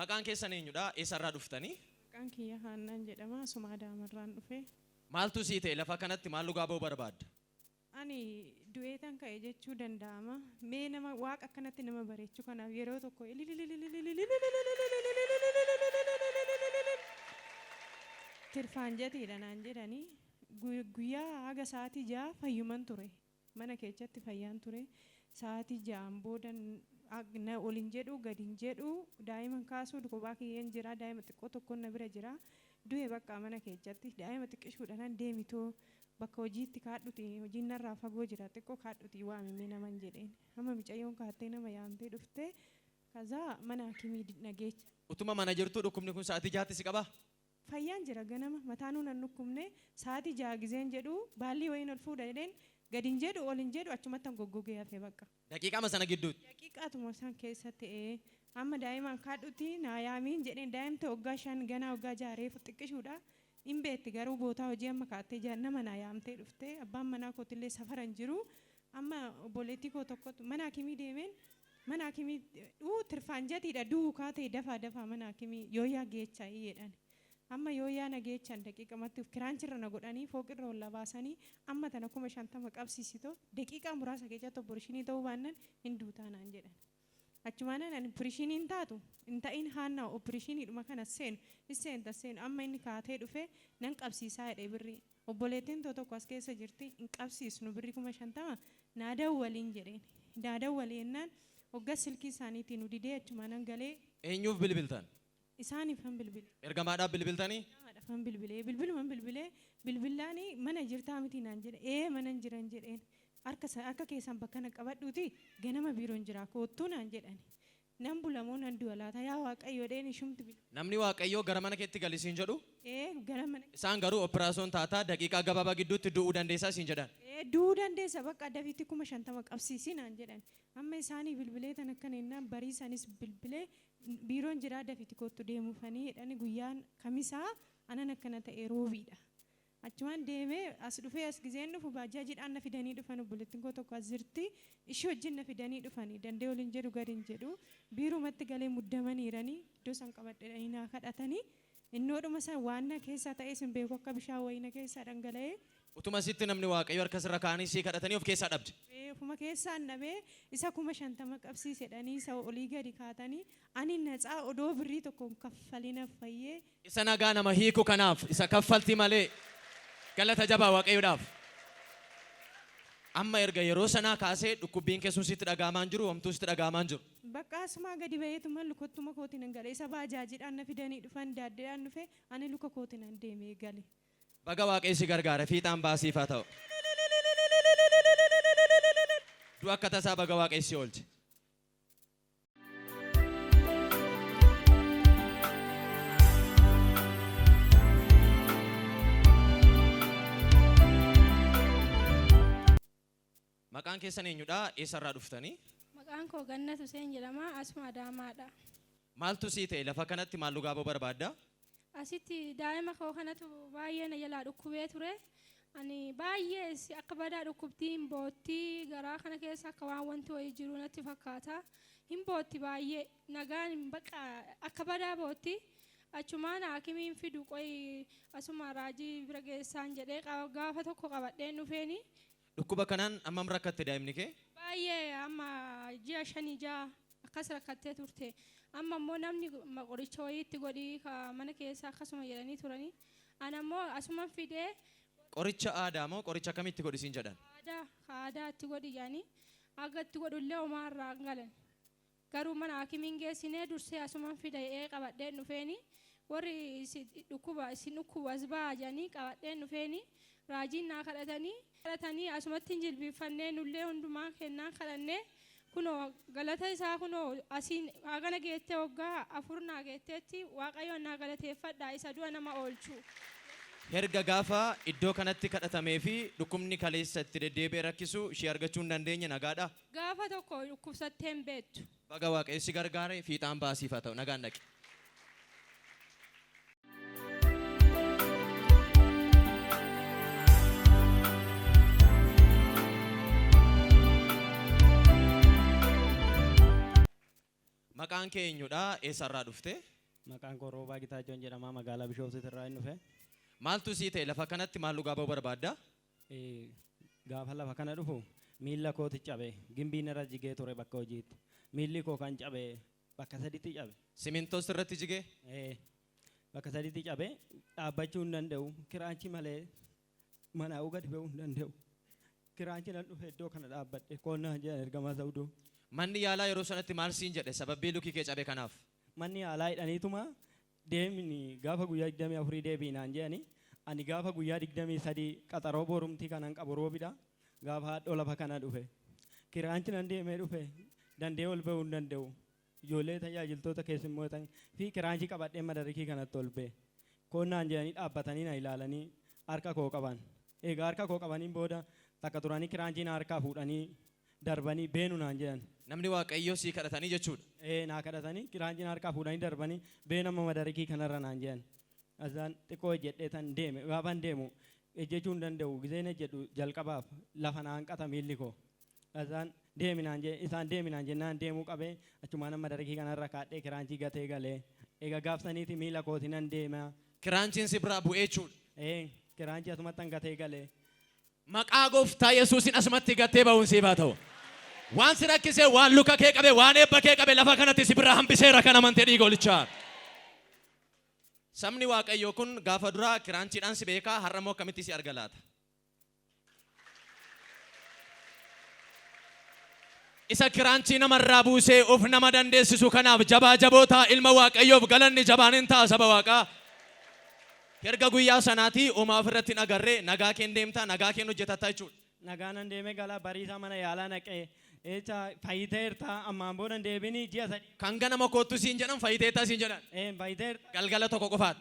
Maqaan keessan eenyudha? Eessarraa dhuftanii? Maqaan kiyya Haannaan jedhama. Asuma Adaamarraan dhufe. Maaltu sii ta'e lafa kanatti maal dhugaa ba'uu barbaadda? Ani du'eetan ka'e jechuu danda'ama. Mee nama waaqa akkanatti nama bareechuu kanaaf yeroo tokko tirfaan jatiidha naan jedhanii guyyaa haga sa'aatii 6 fayyuman ture. Mana keessatti fayyaan ture. Sa'aatii 6 boodan na olin jedhu gadin jedhu daa'iman kaasuu kophaa kiyyeen jira daa'ima xiqqoo tokkoon na bira jira. Du'e bakka mana keessatti daa'ima xiqqishuudhaan deemitoo bakka hojiitti kaadhuti hojiin narraa fagoo jira xiqqoo kaadhuti waamimee naman jedheen amma micayyoon kaattee nama yaamtee dhufte kazaa mana hakimii nageecha. Utuma mana jirtu dhukkubni kun sa'aatii 6tti si qabaa? Fayyaan jira ganama mataanuu nan dhukkubne sa'aatii 6 gizeen jedhu baalli wayiin ol fuudha jedheen gadin jedhu olin jedhu achumatti goggogee hafe bakka. Daqiiqaa sana gidduutti. Daqiiqaatuma san keessa ta'ee amma daa'imaan kaadhuti naa yaamiin jedheen daa'imti waggaa 5 ganaa waggaa 6 reefu xiqqishuudha. Imbeetti garuu bootaa hojii amma kaattee nama naa yaamtee dhufte abbaan manaa kootillee safaran jiru amma obboleettii koo tokkotu mana hakimii deemeen mana hakimii tirfaan jatiidha du'uu kaatee dafaa mana hakimii yooyaa geechaa jedhan. Amma yooyaa na geechan daqiiqamatti kiraanchirra na godhanii fooqirra ol baasanii amma tana 50 qabsiisito daqiiqaa muraasa keessatti opereeshinii ta'uu baannan hin duutaanaan jedhan. Achumaan ani opereeshiniin taatu hin ta'in haannaa opereeshiniidhuma kana seenu amma inni kaatee dhufe nan qabsiisaa jedhee birrii obboleettiin tokko as keessa jirti hin qabsiisnu birrii 50 naada'u waliin jedheen naada'u waliinnaan hoggaa silkii isaaniitiin nu didee achumaan galee. Eenyuuf bilbiltan? Isaaniif han bilbile. Ergamaadhaaf bilbiltanii? Ergamaadhaaf han bilbilee bilbiluman bilbilee bilbilaanii mana jirtaa miti naan jedhe manan jiran jedheen. Harka keessan bakka na qabadhuuti ganama biiroon jira koottuu naan jedhani. Nan bulamoo nan du'a laata yaa waaqayyo dheen ishumti bil. Namni waaqayyoo gara mana keetti galisiin jedhu? Gara mana. Isaan garuu operaasyoon taataa daqiiqaa gabaabaa gidduutti du'uu dandeessaa siin jedhan? Du'uu dandeessa bakka dafiitti 50 qabsiisi naan jedhan. Amma isaanii bilbilee tan akkana innaan bariisanis bilbilee biiroon jira dafiitti kootu deemuufanii jedhani guyyaan kamisaa anan akkana ta'e roobiidha. Achumaan deemee as dhufee as gizeen dhufu baajaajiidhaan na fidanii dhufan obboleettiin koo tokko as jirti ishee wajjin na fidanii dhufanii dandee waliin jedhu gadiin jedhu biirumatti galee muddamaniiranii iddoo san qabadhanii naa kadhatanii innoodhuma san waan na keessaa ta'ee sin beeku akka bishaan wayina keessaa dhangala'ee. Utuma sitti namni waaqayyo harka sirra kaanii sii kadhatanii of keessaa dhabde. Ufuma keessaan dhabee isa 50 qabsiisedhanii isa olii gadi kaatanii ani natsaa odoo birrii tokko kaffalina fayyee. Isa nagaa nama hiiku kanaaf isa kaffaltii malee. Galata jabaa waaqayyoodhaaf. Amma erga yeroo sanaa kaasee dhukkubbiin keessuun sitti dhagaamaan jiru homtuu sitti dhagaamaan jiru. Bakka asumaa gadi baheetuma lukottuma kootiin hin gale isa baajaajiidhaan na fidanii dhufan daaddeedhaan dhufe ani luka kootiin hin deemee gale. Baga waaqayyo gargaara fiixaan baasiif haa ta'u. Du'a akka tasaa baga waaqayyo oolche. Maqaan keessan eenyudha? Eessarraa dhuftanii? Maqaan koo Gannat Huseen jedhama. Asuma Adaamaadha. Maaltu sii ta'e lafa kanatti maal dhugaa ba'uu barbaadda? Asitti daa'ima koo kanatu baay'ee na jalaa dhukkubee ture. Ani baay'ee akka badaa dhukkubtii hin bootti garaa kana keessa akka waan wanti wayii jiru natti fakkaata. Hin bootti baay'ee nagaan bakka akka badaa bootti. Achumaan hakimiin fidu qoyi asuma raajii bira geessaan jedhee gaafa tokko qabadheen dhufeeni. Dhukkuba kanaan ammam rakkatte daa'imni kee? Baay'ee amma ji'a 5 akkas rakkattee turte. Amma immoo namni qoricha wayiitti godhii mana keessa akkasuma jedhanii turanii. Ana immoo asuman fidee. Qoricha aadaa moo qoricha akkamitti godhisiin jedhan? Aadaa itti godhi jedhanii akka itti godhullee homaarraa galan. Garuu mana hakimiin geessinee dursee asuman fidee qabadheen dhufeeni. Warri dhukkuba isin dhukkuba as ba'aa jedhanii qabadheen dhufeeni. Raajiin naa kadhatanii asumatti jilbiifannee nullee hundumaa kennaan kadhannee kunoo galata isaa kunoo asiin hagana geettee waggaa 4 naa geetteetti waaqayyoon naa galateeffadhaa isa du'a nama oolchu. Erga gaafa iddoo kanatti kadhatamee fi dhukkubni kaleessa itti deddeebi'ee rakkisu ishee argachuu hin dandeenye nagaadha? Gaafa tokko dhukkubsattee hin beektu. Baga waaqayyo si gargaare fiixaan baasiif haa ta'u nagaan dhaqe. Maqaan kee eenyudha? Eessarraa dhufte? Maqaan koo Roobaa Gitaachoon jedhama magaalaa Bishooftuutti irraa inni dhufe. Maaltu sii ta'e lafa kanatti maal dhugaa ba'uu barbaadda? Gaafa lafa kana dhufu miilla kooti cabe gimbiin irra jigee ture bakka hojiitti. Miilli koo kan cabe bakka sadiitti cabe. Simintoos irratti jigee? Bakka sadiitti cabe dhaabbachuu hin danda'u. Kiraanchi malee manaa gadi ba'uu hin danda'u. Kiraanchi nan dhufe iddoo kana dhaabbadhe koonnaa jedhan ergamaa Zawudoo. Manni yaalaa yeroo sanatti maal siin jedhe sababii lukii kee cabe kanaaf? Manni yaalaa hidhaniituma deemni gaafa guyyaa 24 deebiinaan jedhani ani gaafa guyyaa 23 qaxaroo borumtii kanan qabu roobidha gaafa haadhoo lafa kana dhufe kiraanchi nan deemee dhufe dandee ol ba'uu hin danda'u ijoollee tajaajiltoota keessummootan fi kiraanchi qabadhee madarikii kanatti ol ba'e koonnaan jedhanii dhaabbatanii na ilaalanii harka koo qaban egaa harka koo qabaniin booda takka turanii kiraanchiin harkaa fuudhanii darbanii beenu naan jedhan. Namni Waaqayyoo sii kadhatanii jechuudha. Naa kadhatanii kiraanchiin harkaa fuudhanii darbanii beenama madarikii kanarra naan jedhan. Asaan xiqqoo jedhee tan deeme gaafan deemu ejjechuu hin danda'u giseen ejjedhu jalqabaaf lafa naan qata miilli koo. Asaan isaan deeminaan jennaan deemuu qabee achumaan madarikii kanarra kaadhee kiraanchii gatee galee egaa gaafsaniiti miila kooti nan deema. Kiraanchiin si biraa bu'ee jechuudha. Kiraanchii asumattan gatee galee. Maqaa Gooftaa Yesuusin asumatti gattee ba'uun siif haa ta'u. Waan si rakkisee waan luka kee qabe waan eebba kee qabe lafa kanatti si biraa hambiseera kan amantee dhiigoolichaa. Sabni Waaqayyoo kun gaafa duraa kiraanchiidhaan si beekaa har'a immoo akkamitti si arga laata? Isa kiraanchii namarraa buusee of nama dandeessisu kanaaf jabaa jaboota ilma Waaqayyoof galanni jabaan hin ta'a saba Waaqaa. Erga guyyaa sanaatii uumaa ofirratti hin agarree nagaa keen deemtaa nagaa keen hojjetataa jechuudha. Nagaanan deemee galaa bariisaa mana yaalaa naqee echa fayyiteerta ammaan booda deebinii ji'a sadii. Kan ganama koottu siin jedhan fayyiteertaa siin jedhan. Fayyiteerta. Galgala tokko qofaat.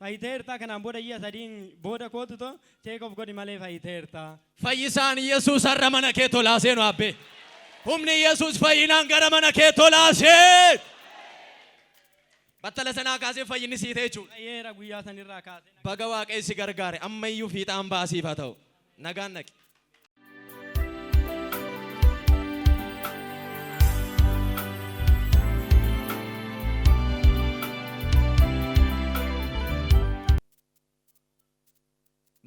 Fayyiteerta kanaan booda ji'a sadiin booda kootu too cheek of godhi malee fayyiteerta. Fayyisaan Yesuus har'a mana kee tolaa seenu abbe. Humni Yesuus fayyinaan gara mana kee tolaa seen. Battala sanaa kaasee fayyinni sii ta'e jechuudha. Fayyeera guyyaa sanirraa kaasee. Baga Waaqayyo si gargaare ammayyuu fiixaan baasiif haa ta'u. Nagaan naqi.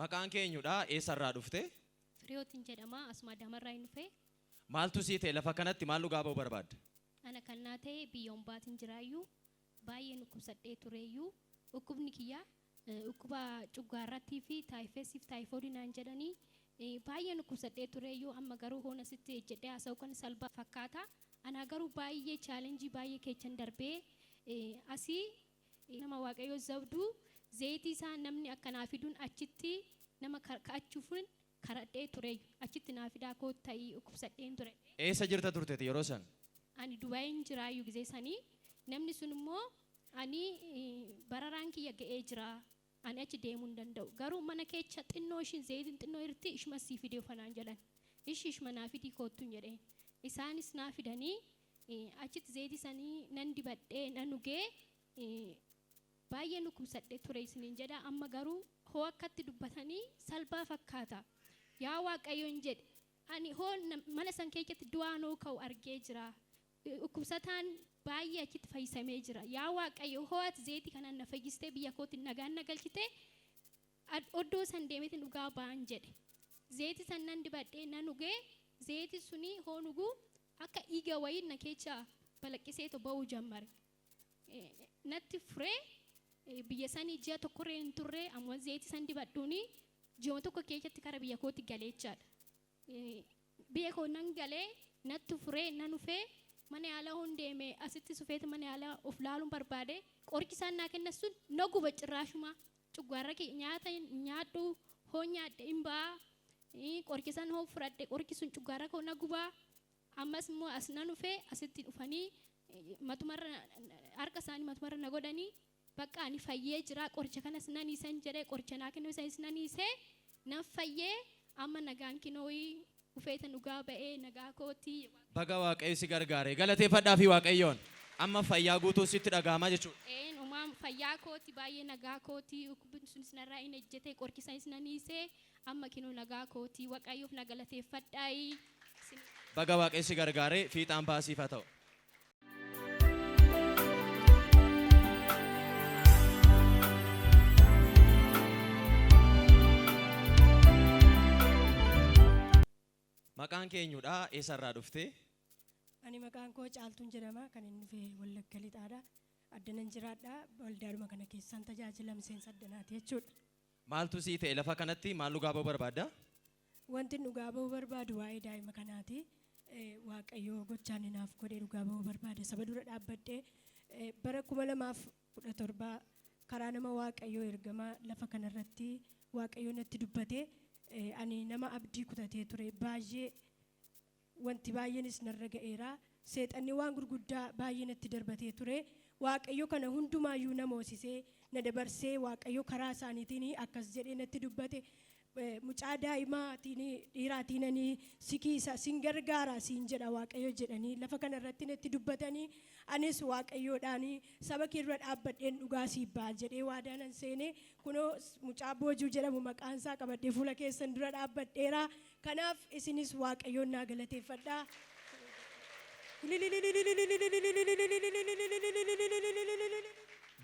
Maqaan keenyudha eessarraa dhufte? Firiyootiin jedhama asuma Adaamaarraa hin dhufe. Maaltu sii ta'e lafa kanatti maal dhugaa ba'uu barbaadde? Ana kan naa ta'e biyyoon baatiin jiraayyuu baay'ee dhukkubsadhee tureeyyuu dhukkubni kiyyaa dhukkuba cuggaarrattii fi taayifeesiif taayifoodii naan jedhanii baay'ee dhukkubsadhee tureeyyuu amma garuu hoona sitti jedhee haasa'u kan salphaa fakkaata. Ana garuu baay'ee chaalenjii baay'ee keechan darbee asii nama Waaqayyoo Zawuduu zayitii isaa namni akkanaa fiduun achitti nama ka'achuufuun karadhee ture achitti naa fidaa koo ta'ii dhukkubsadheen ture. Eessa jirta turteeti yeroo san? Ani Dubaayin jiraayyuu gisee sanii namni sun immoo ani bararaan kiyya ga'ee jira ani achi deemuu hin danda'u garuu mana keessa xinnoo ishiin zayitiin xinnoo irti ishuma sii fidee ufanaan jedhan ishuma naa fidii koottuun jedheen isaanis naa fidanii achitti zayitii sanii nan dibadhee nan dhugee baay'ee dhukkubsadhee ture isiniin jedha amma garuu hoo akkatti dubbatanii salphaa fakkaata yaa Waaqayyoon jedhe ani hoo mana san keessatti du'aan hoo ka'u argee jira dhukkubsataan baay'ee achitti fayyisamee jira yaa Waaqayyo hoo ati zayitii kanaan na fayyistee biyya kootiin nagaan na galchite oddoo san deemeetiin dhugaa ba'an jedhe zayitii san nan dibadhee nan dhugee zayitii suni hoo dhuguu akka dhiiga wayii na keessa balaqqisee ba'uu jammare natti furee biyya sanii ji'a tokkorree hin turre ammoo zayitii san dibadhuuni ji'a tokko keessatti kara biyya kootti galeechaadha. Biyya koo nan galee natti furee nan dhufee mana yaalaa hundeeme asitti sufeeti mana yaalaa of laaluun barbaade qorichi isaan naa kennan sun na guba cirraashuma cuggaarra kee nyaata nyaadhu hoo nyaadhe hin baa qorichi isaan hoo fudhadhe qorichi sun cuggaarra koo na gubaa ammas immoo as nan dhufee asitti dhufanii matumarra harka isaanii matumarra na godhanii bakka ani fayyee jira qoricha kanas nan hiisan jedhee qoricha naa kennu isanis nan hiisee nan fayyee amma nagaan kinooyi ufeetan dhugaa ba'ee nagaa kootii. Baga Waaqayyo si gargaare galateeffadhaa fi Waaqayyoon amma fayyaa guutuu sitti dhaga'ama jechuudha. Uumaan fayyaa kooti baay'ee nagaa kootii dhukkubni sunis narraa hin ejjete qoricha isanis nan hiisee amma kinoo nagaa kootii Waaqayyoof na galateeffadhaa. Baga Waaqayyo si gargaare fiixaan baasiif haa ta'u. Maqaan keenyudha eessarraa dhuftee? Ani maqaan koo Caaltuun jedhama kan inni dhufe Wallagga Lixaadha. Addanan jiraadha waldaadhuma kana keessan tajaajila miseensa addanaati jechuudha. Maaltu sii ta'e lafa kanatti maal dhugaa ba'uu barbaadda? Wanti dhugaa ba'uu barbaadu waa'ee daa'ima kanaati. Waaqayyo gochaan naaf godhee dhugaa ba'uu barbaada. Saba dura dhaabbadhee bara 2017 karaa nama Waaqayyo ergama lafa kanarratti Waaqayyo natti dubbate ani nama abdii kutatee ture baay'ee wanti baay'eenis narra ga'eera. Seexanni waan gurguddaa baay'ee natti darbatee ture. Waaqayyo kana hundumaayyuu na moosisee na dabarsee Waaqayyo karaa isaaniitiin akkas jedhee natti dubbate. Mucaa daa'imaatiin dhiiraatiin sikiisa sin gargaara siin jedha Waaqayyo jedhanii lafa kanarratti natti dubbatanii anis Waaqayyoodhaan saba kee dura dhaabbadheen dhugaa siif ba'a jedhee waadaanan seenee kunoo mucaa boojuu jedhamu maqaan isaa qabadhee fuula keessan dura dhaabbadheera. Kanaaf isinis Waaqayyoon naa galateeffadhaa.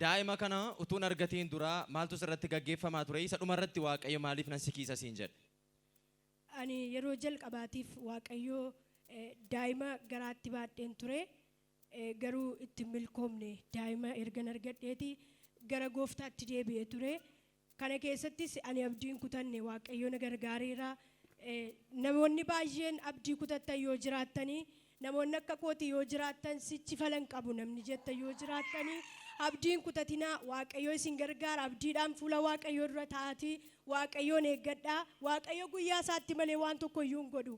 Daa'ima kana utuun argatiin dura maaltu sirratti gaggeeffamaa ture? Isa dhumarratti Waaqayyo maaliif nan sikiisa siin jedhe? Ani yeroo jalqabaatiif Waaqayyo daa'ima garaatti baadheen ture. Garuu itti milkoomne daa'ima ergan argadheeti gara gooftaatti deebi'ee ture. Kana keessattis ani abdiin kutanne Waaqayyo na gargaareera. Namoonni baay'een abdii kutattan yoo jiraattanii namoonni akka kooti yoo jiraattan sichi falan qabu namni jetta yoo jiraattanii abdiin kutatinaa Waaqayyo isin gargaara. Abdiidhaan fuula Waaqayyo dura taa'atii Waaqayyoon eeggadhaa. Waaqayyo guyyaa isaatti malee waan tokko iyyuu hin godhu.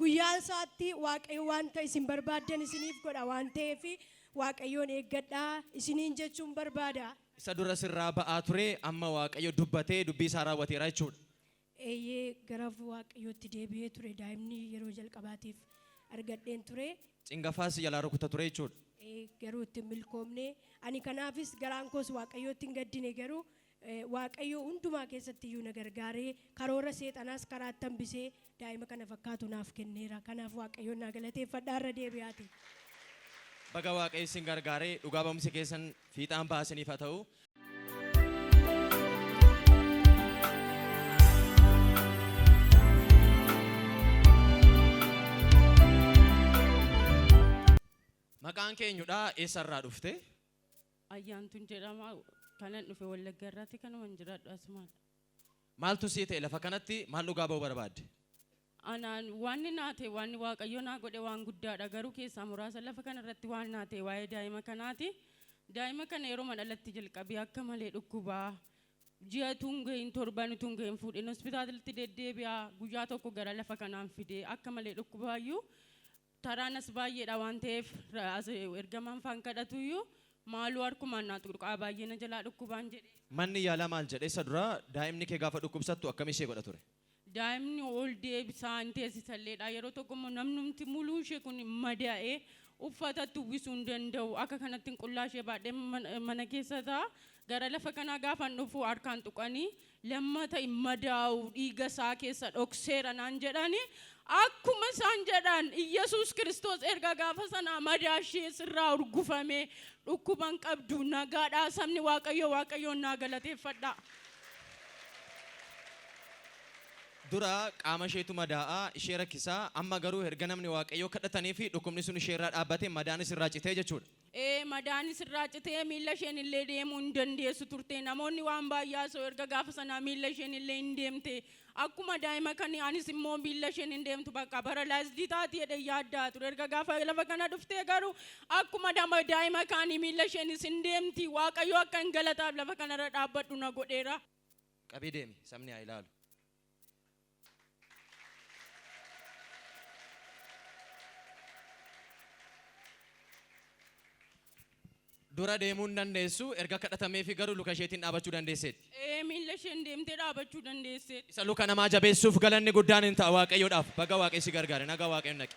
Guyyaa isaatti Waaqayyo wanta isin barbaaddan isiniif godha waan ta'eef Waaqayyoon eeggadhaa isiniin jechuun barbaada. Isa dura sirraa ba'aa ture amma Waaqayyo dubbatee dubbii isaa raawwateera jechuudha. Eeyyee gara Waaqayyootti deebi'ee ture daa'imni yeroo jalqabaatiif argadheen ture. Cingafaas jalaa rukuta ture jechuudha. Garuu itti milkoomne ani kanaafis garaan koos Waaqayyootti hin gaddine garuu Waaqayyo hundumaa keessatti iyyuu na gargaaree karoora seexanaas karaatti hambisee daa'ima kana fakkaatu naaf kenneera. Kanaaf Waaqayyoon naa galateeffadhaa irra deebi'aati. Baga Waaqayyo isin gargaaree dhugaa ba'umsi keessan fiixaan baasaniif haa ta'u. Maqaan keenyudha eessarraa dhufte? Ayyaantuun jedhama kanan dhufe Wallagga irratti kanuman jiraadhu asumaadha. Maaltu sii ta'e lafa kanatti maal dhugaa ba'uu barbaadde? Anaan wanni naate wanni Waaqayyo naa godhe waan guddaadha garuu keessaa muraasa lafa kanarratti waan naate waa'ee daa'ima kanaati. Daa'ima kana yeroo madhalatti jalqabee akka malee dhukkubaa ji'a tungahin torban tungahin fuudheen hospitaalatti deddeebi'aa guyyaa tokko gara lafa kanaan fidee akka malee dhukkubaayyuu taraanas baay'eedha waan ta'eef ergamaan faan kadhatuyyuu maaluu harkumaan naa tuqaa baay'ee na jalaa dhukkubaan jedhe. Manni yaalaa maal jedhe isa dura daa'imni kee gaafa dhukkubsattu akkam ishee godha ture? Daa'imni ol deebisaa hin teessisalleedha yeroo tokko immoo namnumti muluu ishee kun madaa'ee uffatatti uwwisuu hin danda'u akka kanatti qullaa ishee baadhee mana keessa ta'a gara lafa kanaa gaafan dhufu harkaan tuqanii lammata madaa'u dhiiga isaa keessa dhokseera naan jedhani akkuma isaan jedhan Iyyasuus Kiristoos erga gaafa sana madaa ishee sirraa urgufame dhukkuban qabdu nagaadhaa sabni Waaqayyoon naa galateeffadha. Dura qaama isheetu madaa'a ishee rakkisaa amma garuu erga namni Waaqayyoo kadhatanii fi dhukkubni sun ishee irraa dhaabbatee madaanis irraa citee jechuudha. Madaanis irraa citee miila isheen illee deemuu hin dandeessu turte namoonni waan baay'aasoo erga gaafa sanaa miila isheen illee hin deemte akkuma daa'ima kan anis immoo miila isheen hin deemtu bakka paralaayizdii taati jedhee yaaddaa ture erga gaafa lafa kana dhuftee garuu akkuma daa'ima kaanii miila isheenis hin deemti Waaqayyo akka hin galataaf lafa kanarra dhaabbadhu na godheera. Qabii deemi sabni haa ilaalu. Dura deemuu hin dandeessu erga kadhatamee fi garuu luka isheetiin dhaabachuu dandeesseetti. Miila isheen deemtee dhaabachuu dandeesseetti. Isa luka namaa jabeessuuf galanni guddaan hin ta'a Waaqayyoodhaaf baga Waaqayyo si gargaare nagaa Waaqayyo naqe.